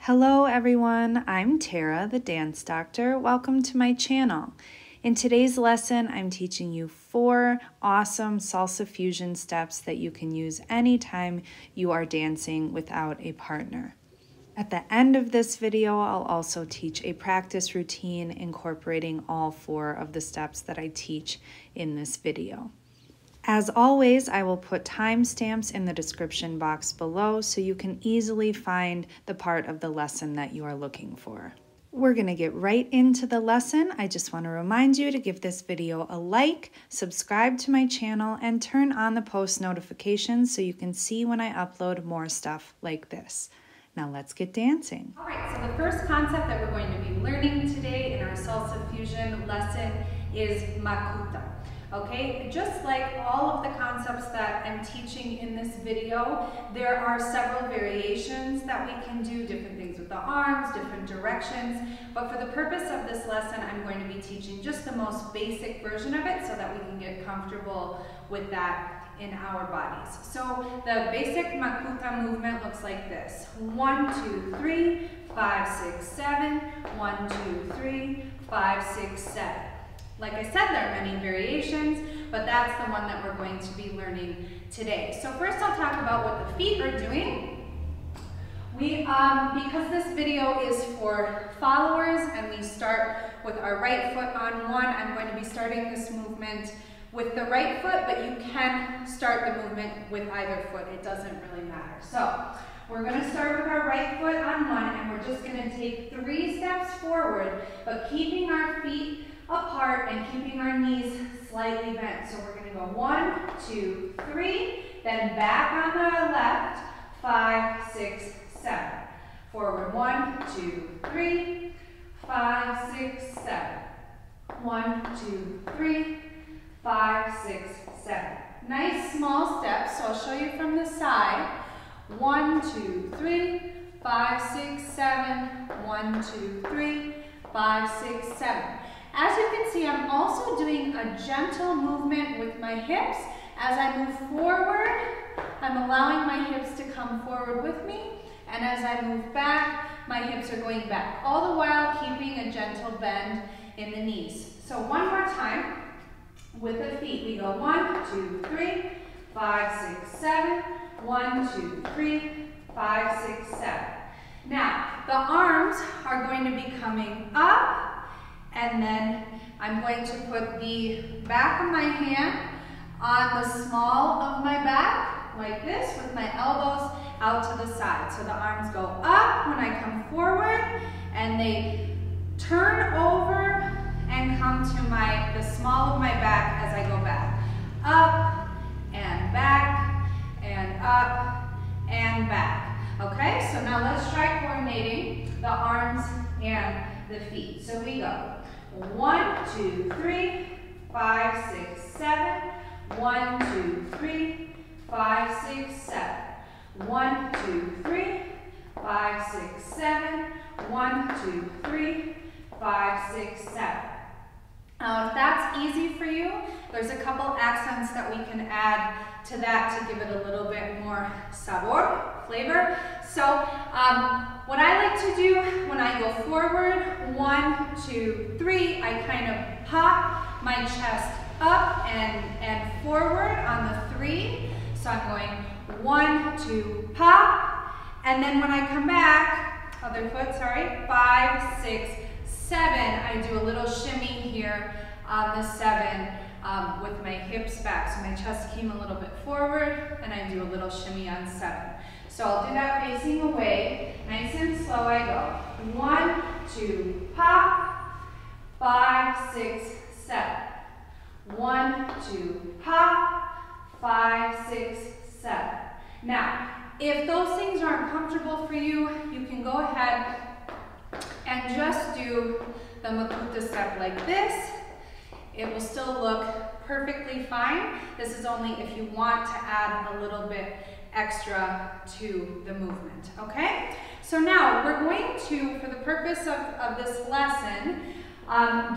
Hello everyone, I'm Tara, the dance doctor. Welcome to my channel. In today's lesson, I'm teaching you 4 awesome salsa fusion steps that you can use anytime you are dancing without a partner. At the end of this video, I'll also teach a practice routine incorporating all 4 of the steps that I teach in this video. As always, I will put timestamps in the description box below so you can easily find the part of the lesson that you are looking for. We're going to get right into the lesson. I just want to remind you to give this video a like, subscribe to my channel, and turn on the post notifications so you can see when I upload more stuff like this. Now let's get dancing. All right, so the first concept that we're going to be learning today in our salsa fusion lesson is Macuta. Okay, just like all of the concepts that I'm teaching in this video, there are several variations that we can do, different things with the arms, different directions, but for the purpose of this lesson, I'm going to be teaching just the most basic version of it so that we can get comfortable with that in our bodies. So the basic Macuta movement looks like this. 1, 2, 3, 5, 6, 7, 1, 2, 3, 5, 6, 7. Like I said, there are many variations, but that's the one that we're going to be learning today. So first I'll talk about what the feet are doing. Because this video is for followers and we start with our right foot on 1, I'm going to be starting this movement with the right foot, but you can start the movement with either foot. It doesn't really matter. So we're going to start with our right foot on 1, and we're just going to take 3 steps forward, but keeping our feet apart and keeping our knees slightly bent. So we're going to go 1, 2, 3, then back on the left, 5, 6, 7. Forward 1, 2, 3, 5, 6, 7. 1, 2, 3, 5, 6, 7. Nice small steps, so I'll show you from the side. 1, 2, 3, 5, 6, 7. 1, 2, 3, 5, 6, 7. As you can see, I'm also doing a gentle movement with my hips. As I move forward, I'm allowing my hips to come forward with me. And as I move back, my hips are going back, all the while keeping a gentle bend in the knees. So one more time with the feet. We go 1, 2, 3, 5, 6, 7. 1, 2, 3, 5, 6, 7. Now, the arms are going to be coming up. And then I'm going to put the back of my hand on the small of my back, like this, with my elbows out to the side. So the arms go up when I come forward, and they turn over and come to the small of my back as I go back. Up and back and up and back. Okay, so now let's try coordinating the arms and the feet. So we go 1, 2, 3, 5, 6, 7. 1, 2, 3, 5, 6, 7. 1, 2, 3, 5, 6, 7. 1, 2, 3, 5, 6, 7. Now, if that's easy for you, there's a couple accents that we can add to that to give it a little bit more sabor, flavor. So what I like to do when I go forward, 1, 2, 3, I kind of pop my chest up and forward on the 3. So I'm going 1, 2, pop. And then when I come back, other foot, sorry, 5, 6, 7, I do a little shimmy here on the 7 with my hips back. So my chest came a little bit forward, and I do a little shimmy on 7. So I'll do that facing away. Nice and slow I go. 1, 2, pop. 5, 6, 7. 1, 2, pop. 5, 6, 7. Now, if those things aren't comfortable for you, you can go ahead and just do the Macuta step like this. It will still look perfectly fine. This is only if you want to add a little bit extra to the movement, okay? So now we're going to, for the purpose of this lesson,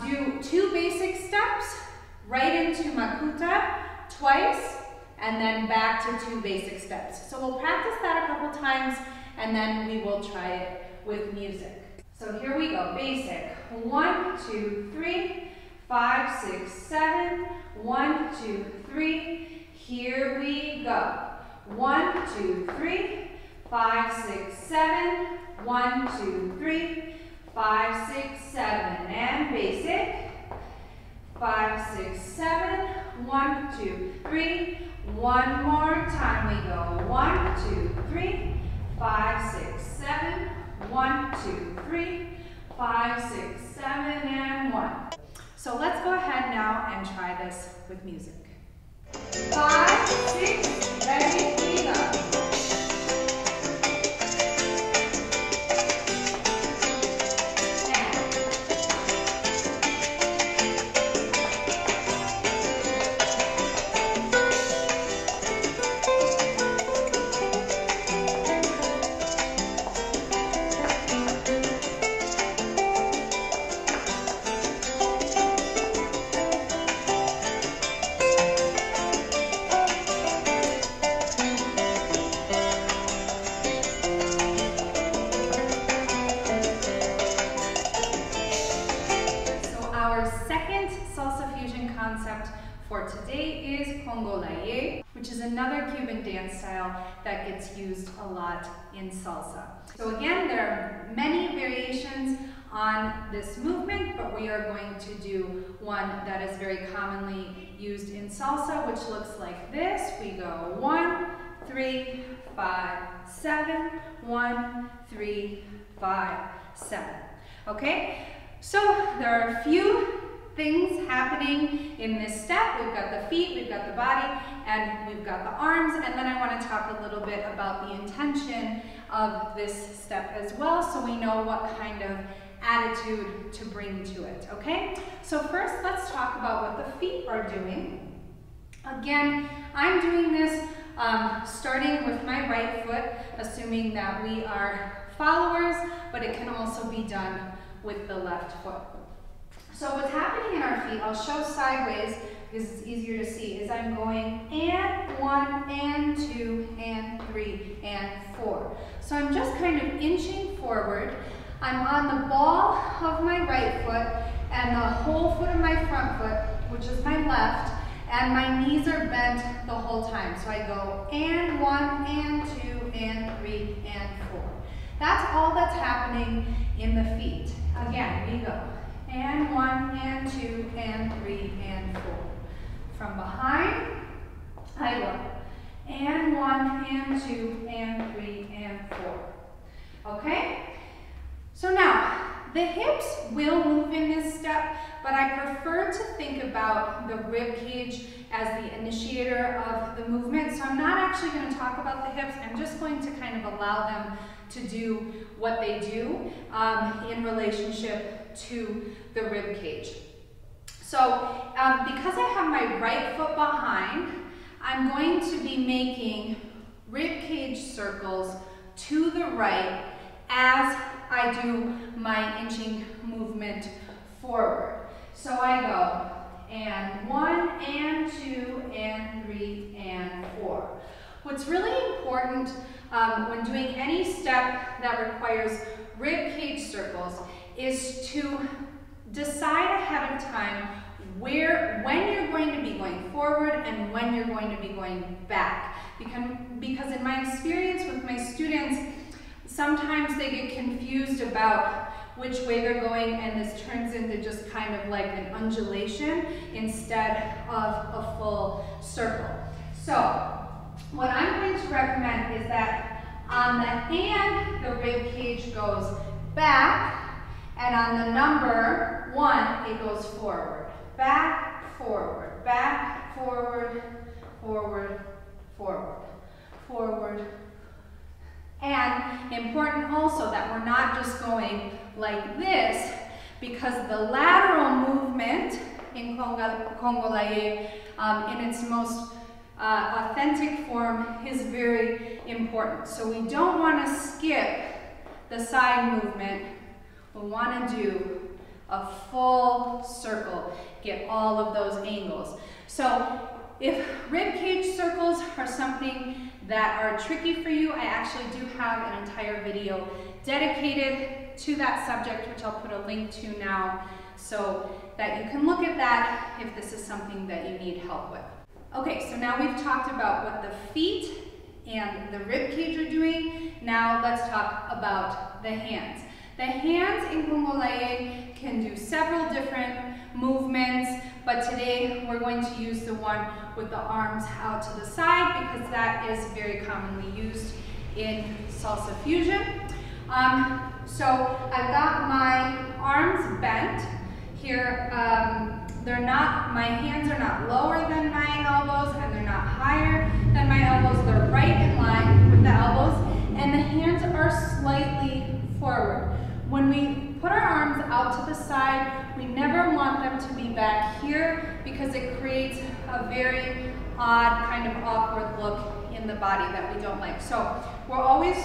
do 2 basic steps, right into Macuta twice, and then back to 2 basic steps. So we'll practice that a couple times and then we will try it with music. So here we go, basic. 1, 2, 3, 5, 6, 7. 1, 2, 3. Here we go. 1, 2, 3, 5, 6, 7. 1, 2, 3, 5, 6, 7. And basic. 5, 6, 7. 1, 2, 3. One more time we go. 1, 2, 3, 5, 6, 7. 1, 2, 3, 5, 6, 7, and 1. So let's go ahead now and try this with music. 5, 6, ready, we go. For today is Congolaye, which is another Cuban dance style that gets used a lot in salsa. So again, there are many variations on this movement, but we are going to do one that is very commonly used in salsa, which looks like this. We go 1, 3, 5, 7, 1, 3, 5, 7. Okay, so there are a few things happening in this step. We've got the feet, we've got the body, and we've got the arms, and then I want to talk a little bit about the intention of this step as well, so we know what kind of attitude to bring to it, okay? So first, let's talk about what the feet are doing. Again, I'm doing this starting with my right foot, assuming that we are followers, but it can also be done with the left foot. So what's happening in our feet, I'll show sideways because it's easier to see, is I'm going and 1 and 2 and 3 and 4. So I'm just kind of inching forward. I'm on the ball of my right foot and the whole foot of my front foot, which is my left, and my knees are bent the whole time. So I go and 1 and 2 and 3 and 4. That's all that's happening in the feet. Again, we go. And 1 and 2 and 3 and 4. From behind, I go. And 1 and 2 and 3 and 4. Okay? So now, the hips will move in this step, but I prefer to think about the rib cage as the initiator of the movement. So I'm not actually going to talk about the hips. I'm just going to kind of allow them to do what they do in relationship to the rib cage. So because I have my right foot behind, I'm going to be making rib cage circles to the right as I do my inching movement forward. So I go and 1 and 2 and 3 and 4. What's really important when doing any step that requires rib cage circles is to decide ahead of time when you're going to be going forward and when you're going to be going back. Because in my experience with my students, sometimes they get confused about which way they're going, and this turns into just kind of like an undulation instead of a full circle. So what I'm going to recommend is that on the and, the rib cage goes back, and on the number 1, it goes forward. Back, forward, back, forward, forward, forward, forward. And important also that we're not just going like this, because the lateral movement in Congolaye, in its most authentic form, is very important. So we don't want to skip the side movement. We want to do a full circle, get all of those angles. So if rib cage circles are something that are tricky for you, I actually do have an entire video dedicated to that subject, which I'll put a link to now so that you can look at that if this is something that you need help with. Okay, so now we've talked about what the feet and the rib cage are doing. Now let's talk about the hands. The hands in Congolaye can do several different movements, but today we're going to use the one with the arms out to the side because that is very commonly used in salsa fusion. So I've got my arms bent here. My hands are not lower than my elbows and they're not higher than my elbows. They're right in line with the elbows and the hands are slightly forward. When we put our arms out to the side, we never want them to be back here because it creates a very odd, kind of awkward look in the body that we don't like. So we're always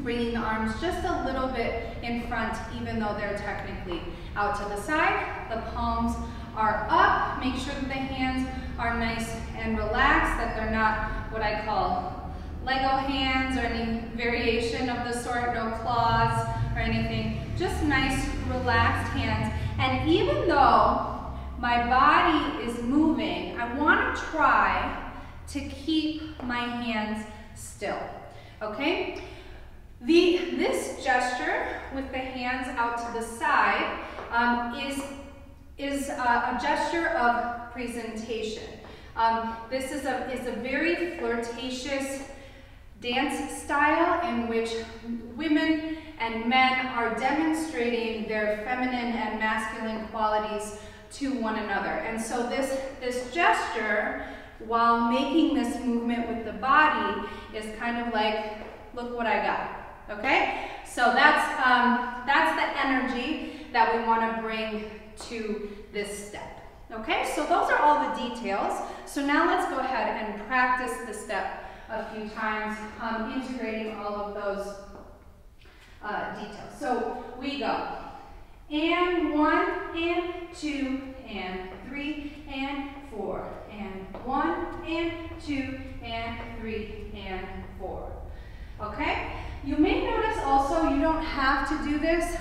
bringing the arms just a little bit in front, even though they're technically out to the side. The palms are up. Make sure that the hands are nice and relaxed, that they're not what I call Lego hands or any variation of the sort, no claws or anything. Just nice, relaxed hands. And even though my body is moving, I want to try to keep my hands still, okay? This gesture with the hands out to the side is a gesture of presentation. This is a very flirtatious dance style in which women and men are demonstrating their feminine and masculine qualities to one another. And so this gesture, while making this movement with the body, is kind of like, look what I got. Okay, so that's the energy that we want to bring to this step. Okay, so those are all the details. So now let's go ahead and practice the step a few times, integrating all of those details. So we go, and 1, and 2, and 3, and 4, and 1, and 2, and 3, and 4. Okay? You may notice also you don't have to do this,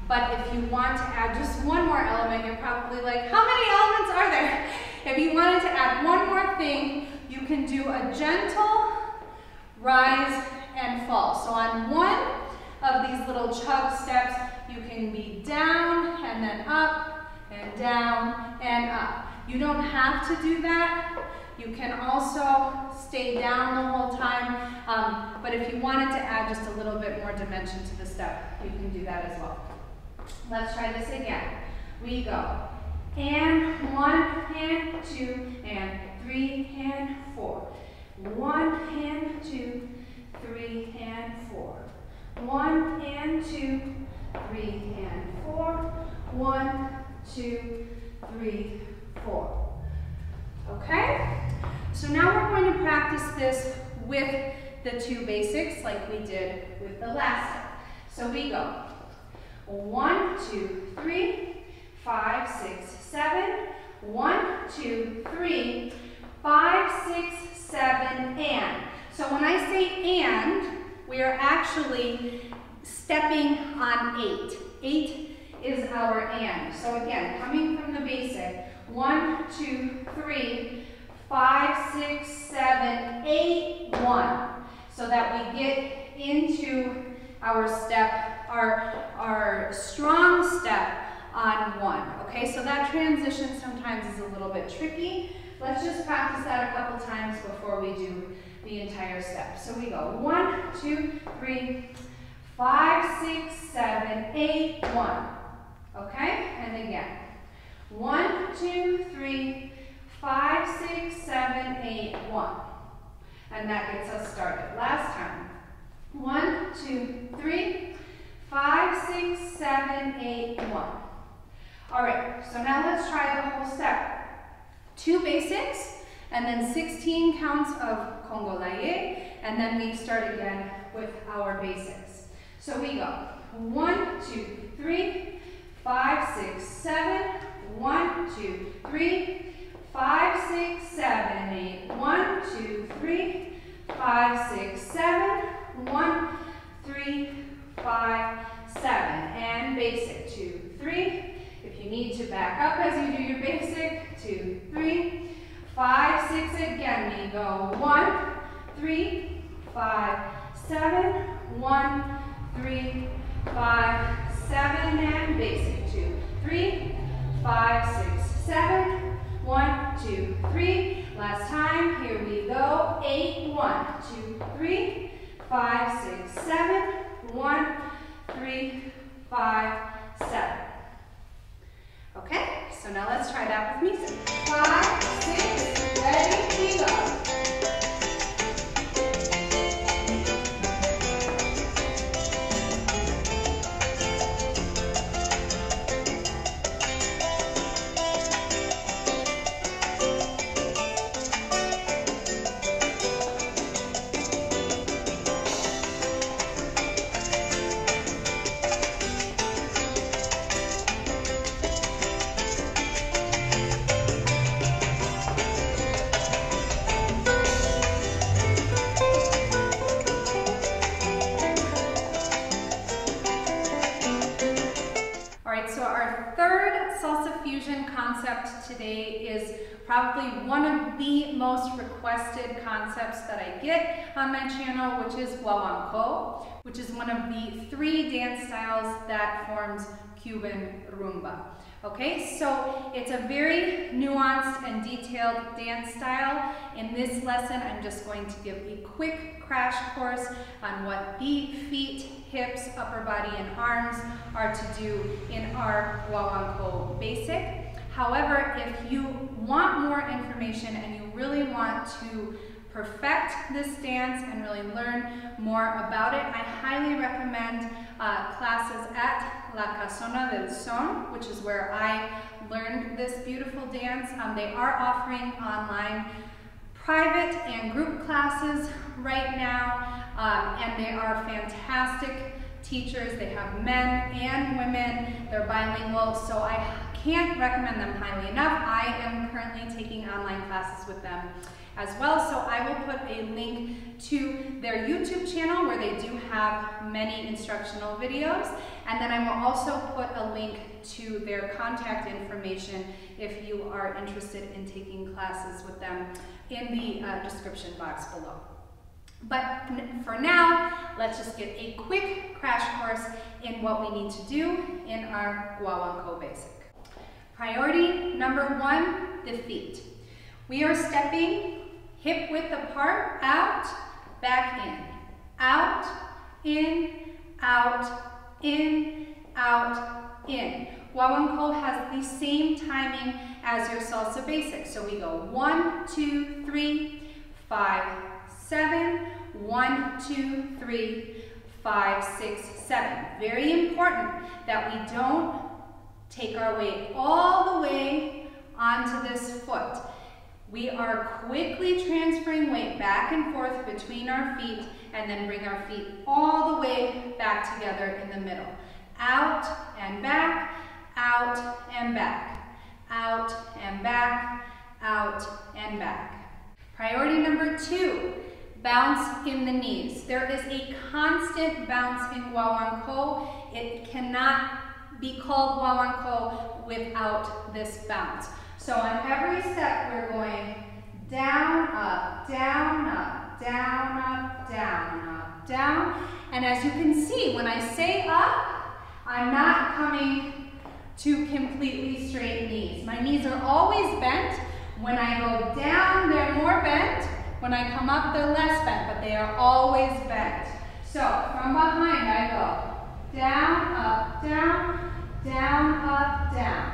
but if you want to add just one more element, you're probably like, how many elements are there? If you wanted to add one more thing, you can do a gentle rise and fall. So on one of these little chug steps, you can be down and then up and down and up. You don't have to do that. You can also stay down the whole time, but if you wanted to add just a little bit more dimension to the step, you can do that as well. Let's try this again. We go, and 1, and 2, and 3, and 4. 1, and 2, 3, and 4. 1, and 2, 3, and 4. 1, 2, 3, 4. Okay? So now we're going to practice this with the 2 basics like we did with the last step. So we go 1, 2, 3, 5, 6, 7. 1, 2, 3, 5, 6, 7, and. So when I say and, we are actually stepping on 8. 8 is our and. So again, coming from the basic, 1, 2, 3, 5, 6, 7, 8, 1. So that we get into our step, our strong step on 1. Okay, so that transition sometimes is a little bit tricky. Let's just practice that a couple times before we do the entire step. So we go 1, 2, 3, 5, 6, 7, 8, 1. Okay, and again. 1, 2, 3, 5, 6, 7, 8, 1. And that gets us started. Last time. 1, 2, 3, 5, 6, 7, 8, 1. All right, so now let's try the whole step. 2 basics, and then 16 counts of Congolaye, and then we start again with our basics. So we go 1, 2, 3, 5, 6, 7, 1, 2, 3, 5, 6, 7, 8. 1, 2, 3, 5, 6, 7. 1, 3, 5, 7. And basic. 2, 3. If you need to back up as you do your basic, 2, 3, 5, 6. Again, we go 1, 3, 5, 7. 1, 3, 5, 7. And basic. 2, 3, 5, 6, 7. 1, 2, 3. Last time. Here we go. 8. 1, 2, 3, 5, 6, 7. 1, 3, 5, 7. Okay, so now let's try that with music. 5, 6, ready, we go. Salsa fusion concept today is probably one of the most requested concepts that I get on my channel, which is Guaguanco, which is one of the 3 dance styles that forms Cuban rumba. Okay, so it's a very nuanced and detailed dance style. In this lesson, I'm just going to give a quick crash course on what the feet, hips, upper body, and arms are to do in our Guaguanco basic. However, if you want more information and you really want to perfect this dance and really learn more about it, I highly recommend classes at La Casona Del Son, which is where I learned this beautiful dance. They are offering online private and group classes right now, and they are fantastic teachers. They have men and women. They're bilingual, so I can't recommend them highly enough. I am currently taking online classes with them as well, so I will put a link to their YouTube channel where they do have many instructional videos, and then I will also put a link to their contact information if you are interested in taking classes with them in the description box below. But for now, let's just get a quick crash course in what we need to do in our Guaguanco basic. Priority number 1, the feet. We are stepping hip width apart, out, back in, out, in, out, in, out, in. Guaguanco has the same timing as your salsa basic. So we go 1, 2, 3, 5, 7, 1, 2, 3, 5, 6, 7. Very important that we don't take our weight all the way onto this foot. We are quickly transferring weight back and forth between our feet and then bring our feet all the way back together in the middle. Out and back, out and back, out and back, out and back. Priority number 2, bounce in the knees. There is a constant bounce in Guaguanco. It cannot be called Guaguanco without this bounce. So on every step, we're going down, up, down, up, down, up, down, up, down. And as you can see, when I say up, I'm not coming to completely straight knees. My knees are always bent. When I go down, they're more bent. When I come up, they're less bent, but they are always bent. So from behind, I go down, up, down, down, up, down,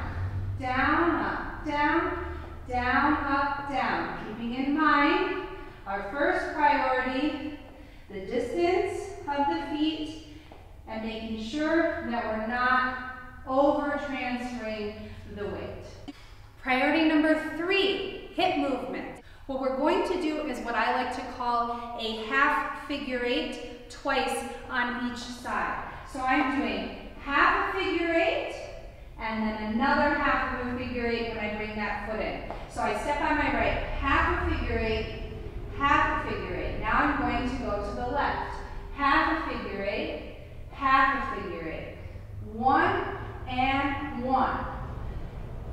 down, up, down, down, up, down. Keeping in mind our first priority, the distance of the feet, and making sure that we're not over transferring the weight. Priority number 3, hip movement. What we're going to do is what I like to call a half figure 8 twice on each side. So I'm doing half a figure 8 and and then another half of a figure eight when I bring that foot in. So I step on my right, half a figure eight, half a figure eight. Now I'm going to go to the left. Half a figure eight, half a figure eight. 1 and 1.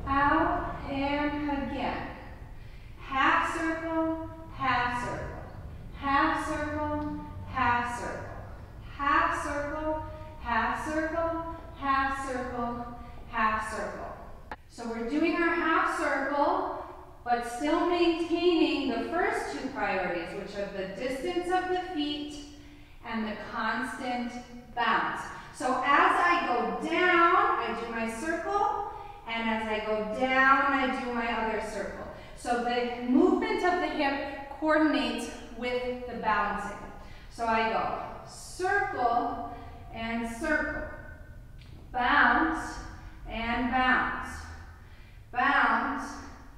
Out and again. Half circle, half circle. Half circle, half circle. Half circle, half circle, half circle, half circle. So we're doing our half circle, but still maintaining the first two priorities, which are the distance of the feet and the constant bounce. So as I go down, I do my circle, and as I go down, I do my other circle. So the movement of the hip coordinates with the bouncing. So I go circle and circle, bounce and bounce, bounce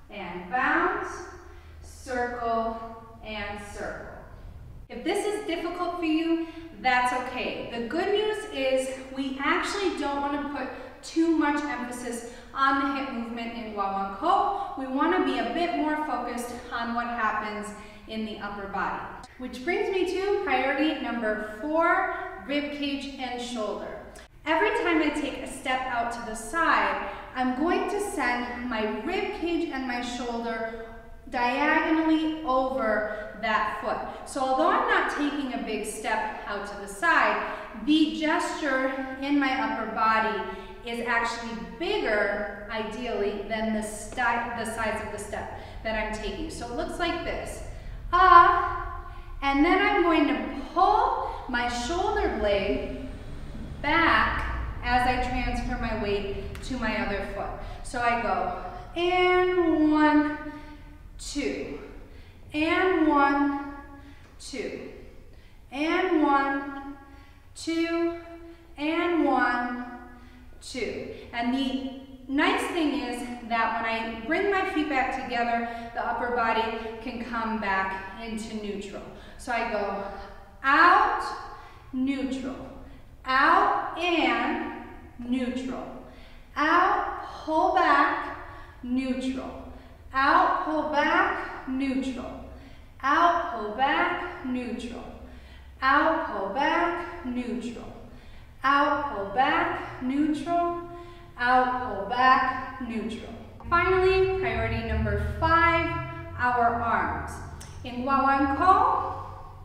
and bounce, circle and circle. If this is difficult for you, that's okay. The good news is we actually don't want to put too much emphasis on the hip movement in Guaguanco. We want to be a bit more focused on what happens in the upper body. Which brings me to priority number 4, rib cage and shoulder. Every time I take a step out to the side, I'm going to send my rib cage and my shoulder diagonally over that foot. So although I'm not taking a big step out to the side, the gesture in my upper body is actually bigger, ideally, than the size of the step that I'm taking. So it looks like this. And then I'm going to pull my shoulder blade back as I transfer my weight to my other foot. So I go, and 1, 2, and 1, 2, and 1, 2, and 1, 2. And the nice thing is that when I bring my feet back together, the upper body can come back into neutral. So I go out, neutral, out and neutral, out, pull back, neutral, out, pull back, neutral, out, pull back, neutral, out, pull back, neutral, out, pull back, neutral, out, pull back, neutral. Finally, priority number 5, our arms. In Guaguanco,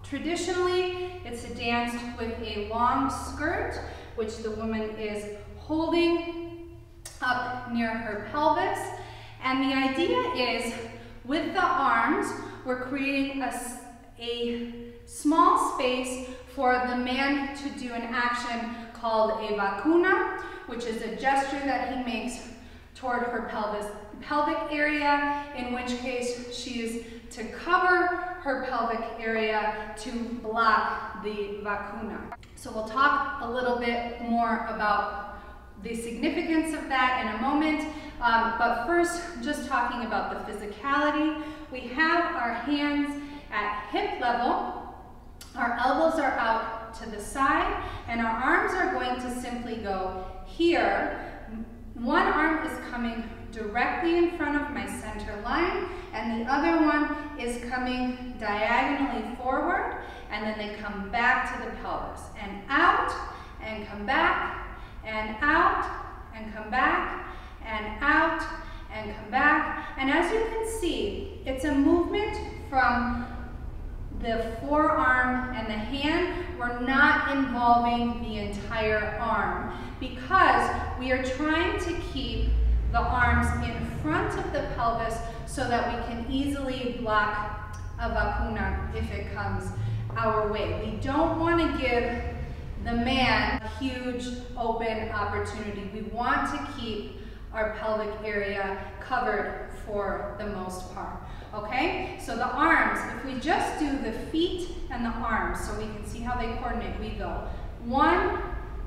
traditionally, it's danced with a long skirt, which the woman is holding up near her pelvis. And the idea is, with the arms, we're creating a small space for the man to do an action called a vacuna, which is a gesture that he makes toward her pelvic area, in which case she is to cover her pelvic area to block the vacuna. So we'll talk a little bit more about the significance of that in a moment, but first, just talking about the physicality. We have our hands at hip level, our elbows are out to the side, and our arms are going to simply go here. One arm is coming directly in front of my center line, and the other one is coming diagonally forward, and then they come back to the pelvis, and out, and come back, and out, and come back, and out, and come back. And as you can see, it's a movement from the forearm and the hand. We're not involving the entire arm because we are trying to keep the arms in front of the pelvis so that we can easily block a vacuna if it comes our way. We don't want to give the man a huge open opportunity. We want to keep our pelvic area covered for the most part. Okay, so the arms, if we just do the feet and the arms so we can see how they coordinate, we go 1,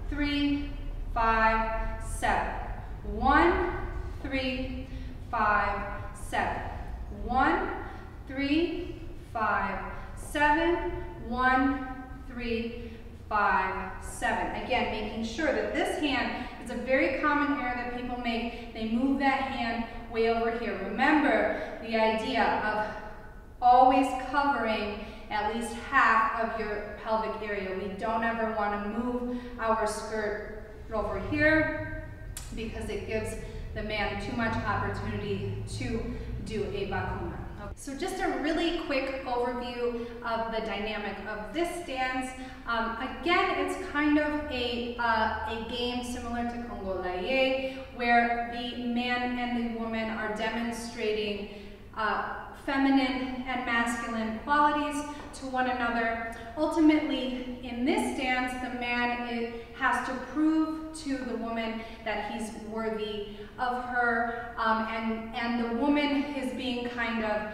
3, 5, 7. 1, 3, 5, 7. 1, 3, 5, 7. 1, 3, 5, 7. Again, making sure that this hand is a very common error that people make. They move that hand way over here. Remember the idea of always covering at least half of your pelvic area. We don't ever want to move our skirt over here because it gives the man too much opportunity to do a vacuna. So just a really quick overview of the dynamic of this dance. Again, it's kind of a game similar to Congolaye, where the man and the woman are demonstrating feminine and masculine qualities to one another. Ultimately, in this dance, the man has to prove to the woman that he's worthy of her, and the woman is being kind of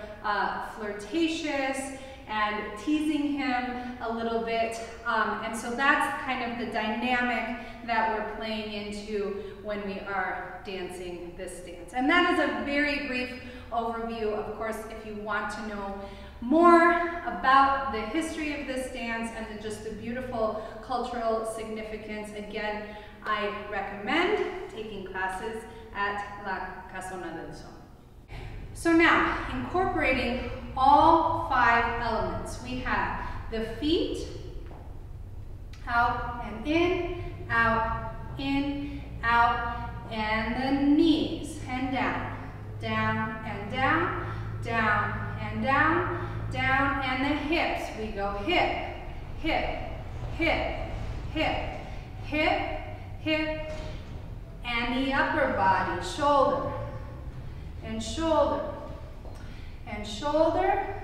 flirtatious and teasing him a little bit, and so that's kind of the dynamic that we're playing into when we are dancing this dance. And that is a very brief overview. Of course, if you want to know more about the history of this dance and just the beautiful cultural significance, again, I recommend taking classes at La Casona del Son. So now, incorporating all 5 elements, we have the feet, out and in, out, and the knees, and down, down and down, down and down, down, and the hips. We go hip, hip, hip, hip, hip, hip, and the upper body, shoulder, and shoulder, and shoulder,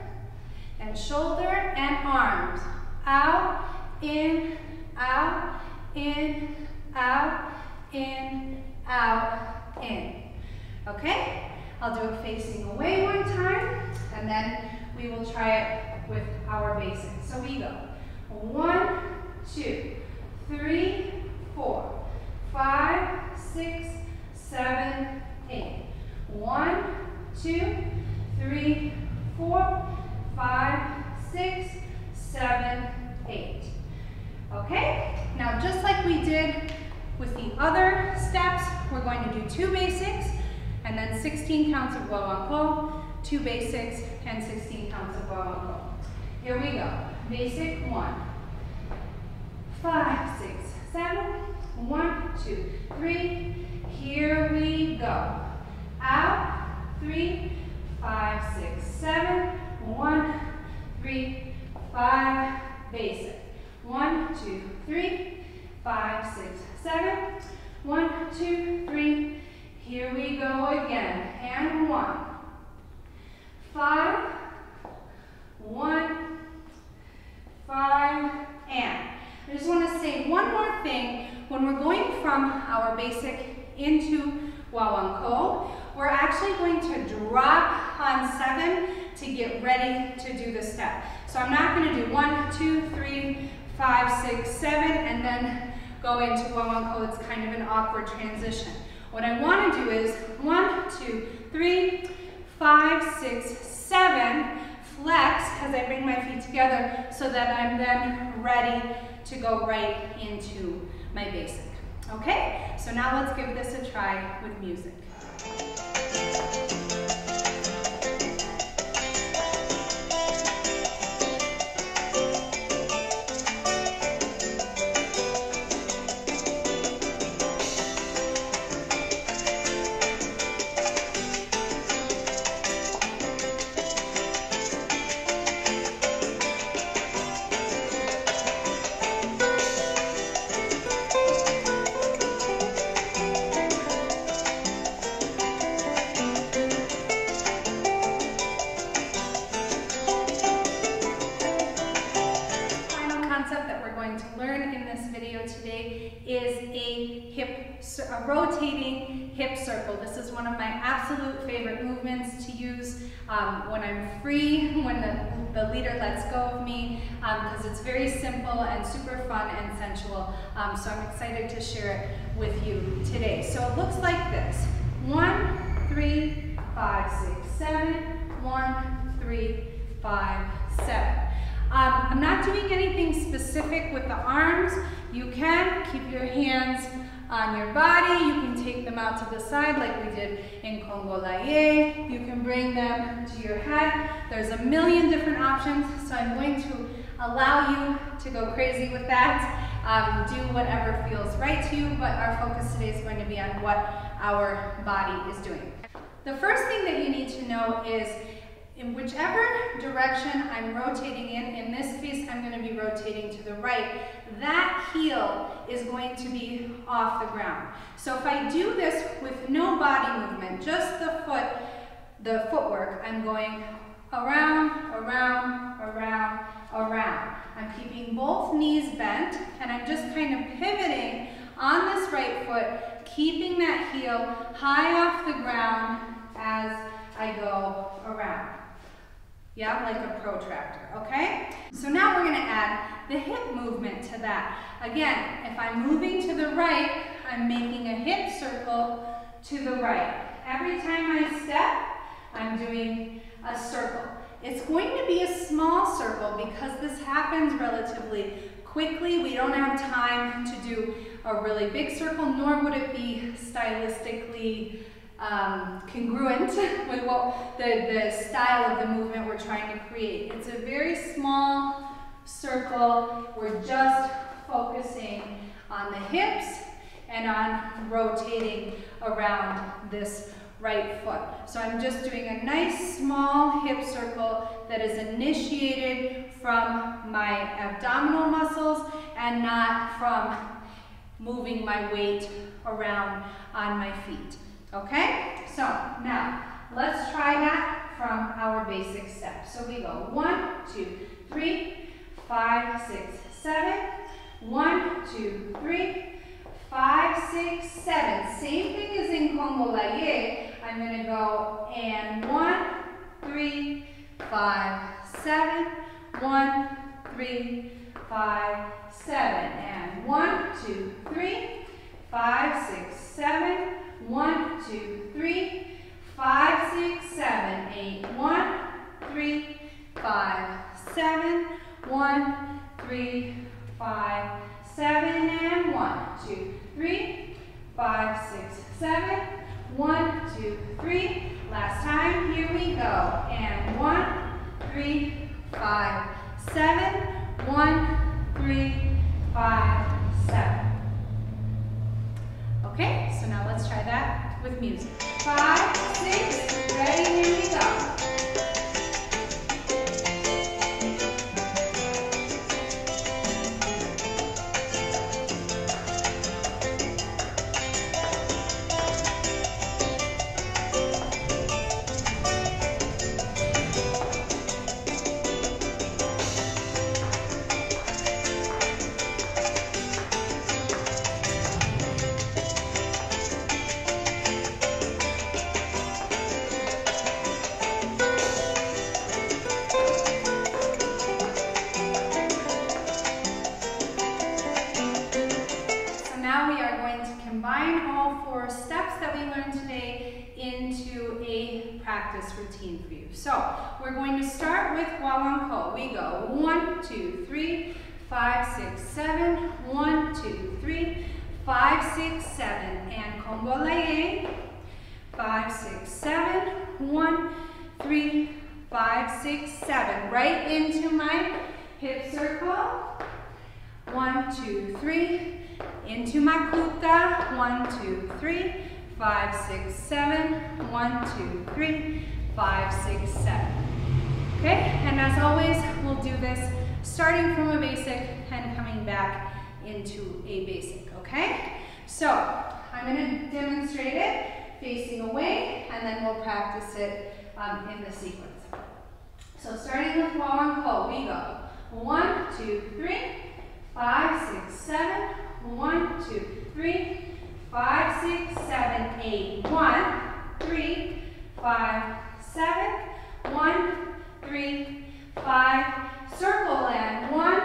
and shoulder, and arms, out, in, out, in, out, in, out, in. Okay? I'll do it facing away one time, and then we will try it with our basics. So we go 1, 2, 3, 4, 5, 6, 7, 8. 1, 2, 3, 4, 5, 6, 7, 8. Okay? Now just like we did with the other steps, we're going to do 2 basics and then 16 counts of Guaguanco, 2 basics and 16 counts of Guaguanco. Here we go. Basic 1, 5, 6, 7, 1, 2, 3. Here we go. Out, 3, 5, 6, 7, 1, 3, 5, basic. 1, 2, 3, 5, 6, 7, 1, 2, 3. Here we go again. And 1, 5, 1, 5, and. I just want to say one more thing. When we're going from our basic into Guaguanco, we're actually going to drop on 7 to get ready to do the step. So I'm not going to do 1, 2, 3, 5, 6, 7, and then go into Guaguanco. It's kind of an awkward transition. What I want to do is 1, 2, 3, 5, 6, 7, flex as I bring my feet together so that I'm then ready to go right into my basic. Okay, so now let's give this a try with music. A rotating hip circle. This is one of my absolute favorite movements to use when I'm free, when the leader lets go of me, because it's very simple and super fun and sensual. So I'm excited to share it with you today. So it looks like this. 1, 3, 5, 6, 7, 1, 3, 5, 7. I'm not doing anything specific with the arms. You can keep your hands on your body. You can take them out to the side like we did in Congolaye. You can bring them to your head. There's a million different options, so I'm going to allow you to go crazy with that. Do whatever feels right to you, but our focus today is going to be on what our body is doing. The first thing that you need to know is in whichever direction I'm rotating in this case I'm going to be rotating to the right, that heel is going to be off the ground. So if I do this with no body movement, just the footwork, I'm going around, around, around, around. I'm keeping both knees bent and I'm just kind of pivoting on this right foot, keeping that heel high off the ground as I go around. Yeah, like a protractor, okay? So now we're gonna add the hip movement to that. Again, if I'm moving to the right, I'm making a hip circle to the right. Every time I step, I'm doing a circle. It's going to be a small circle because this happens relatively quickly. We don't have time to do a really big circle, nor would it be stylistically congruent with what the style of the movement we're trying to create. It's a very small circle. We're just focusing on the hips and on rotating around this right foot. So I'm just doing a nice small hip circle that is initiated from my abdominal muscles and not from moving my weight around on my feet. Okay? So now let's try that from our basic steps. So we go 1, 2, 3, 5, 6, 7. 1, 2, 3, 5, 6, 7. Same thing as in Congolaye. I'm going to go and 1, 3, 5, 7. 1, 3, 5, 7. And 1, 2, 3, 5, 6, 7. 1, 2, 3, 5, 6, 7, 8. 1, 3, 5, 7. 1, 3, 5, 7. And 1, 2, 3, 5, 6, 7. 1, 2, 3. Last time. Here we go. And 1, 3, 5, 7. 1, 3, 5, 7. Okay, so now let's try that with music. 5, 6, ready, here we go. Practice routine for you. So we're going to start with Guaguanco. We go 1, 2, 3, 5, 6, 7. 1, 2, 3, 5, 6, 7. And Congolaye. 5, 6, 7. 1, 3, 5, 6, 7. Right into my hip circle. 1, 2, 3. Into Macuta. 1, 2, 3. 5, 6, 7. 1, 2, 3. 5, 6, 7. Okay, and as always, we'll do this starting from a basic and coming back into a basic, okay? So, I'm going to demonstrate it facing away, and then we'll practice it in the sequence. So, starting with Guaguanco, we go 1, 2, 3, 5, 6, 7. 1, 2, 3, 5, 6, 7, 8. 1, 3, 5, 7. 1, 3, 5. Circle and 1,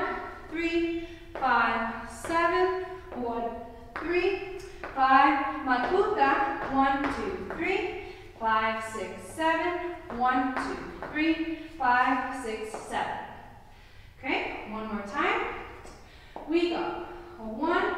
3, 5, 7. 1, 3, 5. Macuta. 1, 2, 3, 5, 6, 7. 1, 2, 3, 5, 6, 7. Okay, one more time. We go 1,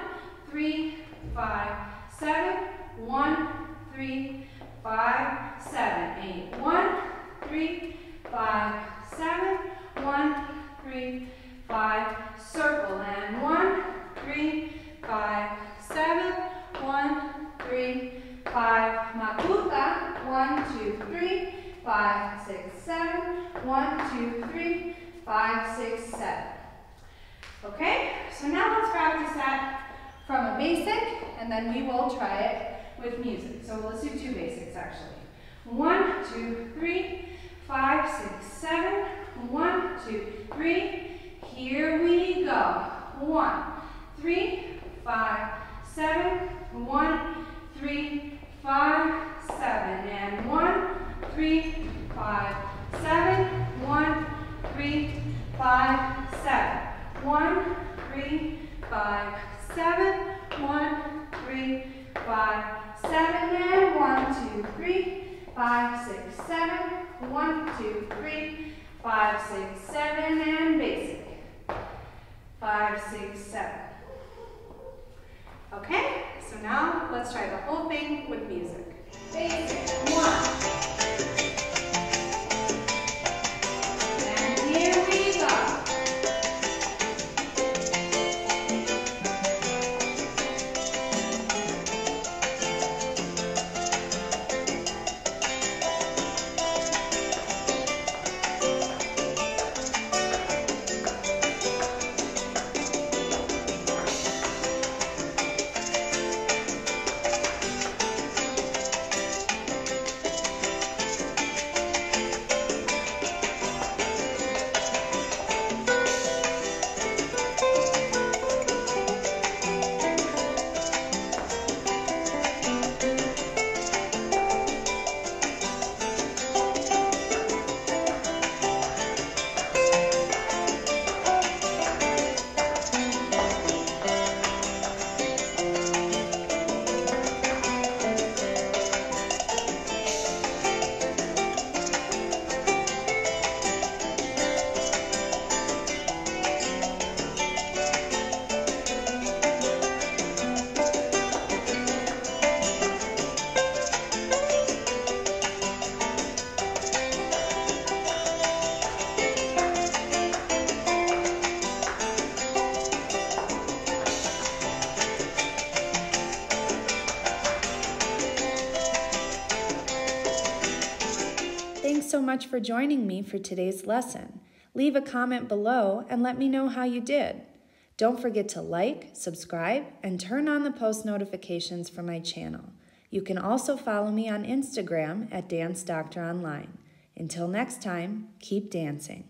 3, 5, 7, 1, 3, 5, 7, 8, 1, 3, 5, 7, 1, 3, 5, circle, and 1, 3, 5, 7, 1, 3, 5, Macuta, 1, 2, 3, 5, 6, 7, 1, 2, 3, 5, 6, 7. Okay, so now let's practice that from a basic, and then we will try it with music. So let's do 2 basics actually. 1, 2, 3, 5, 6, 7, 1, 2, 3. Here we go. 1, 3, 5, 7, 1, 3, 5, 7, and 1, 3, 5, 7, 1, 3, 5, 7, 1, 3, 5, 7, 1, 3, 5, 7, and 1, 2, 3, 5, 6, 7, 1, 2, 3, 5, 6, 7, and basic. 5, 6, 7. Okay, so now let's try the whole thing with music. Basic. 1. Thanks so much for joining me for today's lesson. Leave a comment below and let me know how you did. Don't forget to like, subscribe, and turn on the post notifications for my channel. You can also follow me on Instagram at DanceDoctorOnline. Until next time, keep dancing.